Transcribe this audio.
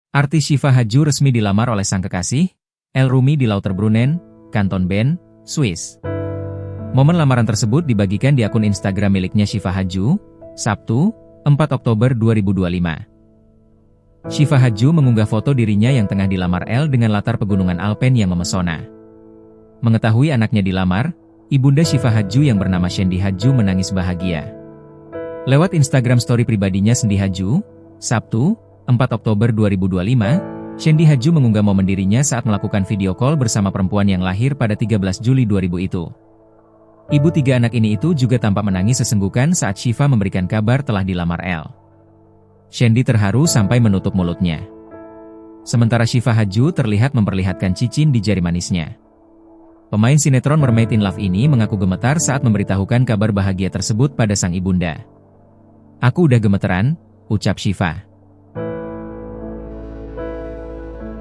Artis Syifa Hadju resmi dilamar oleh sang kekasih, Rumi di Latar Kanton Bern, Swiss. Momen lamaran tersebut dibagikan di akun Instagram miliknya Syifa Hadju, Sabtu, 4 Oktober 2025. Syifa Hadju mengunggah foto dirinya yang tengah dilamar dengan latar Pegunungan Alpen yang memesona. Mengetahui anaknya dilamar, Ibunda Syifa Hadju yang bernama Shendy Hadju menangis bahagia. Lewat Instagram story pribadinya Shendy Hadju, Sabtu, 4 Oktober 2025, Shendy Hadju mengunggah momen dirinya saat melakukan video call bersama perempuan yang lahir pada 13 Juli 2000 itu. Ibu tiga anak ini itu juga tampak menangis sesenggukan saat Syifa memberikan kabar telah dilamar Shendy terharu sampai menutup mulutnya. Sementara Syifa Hadju terlihat memperlihatkan cincin di jari manisnya. Pemain sinetron Mermaid in Love ini mengaku gemetar saat memberitahukan kabar bahagia tersebut pada sang ibunda. "Aku udah gemeteran," ucap Syifa.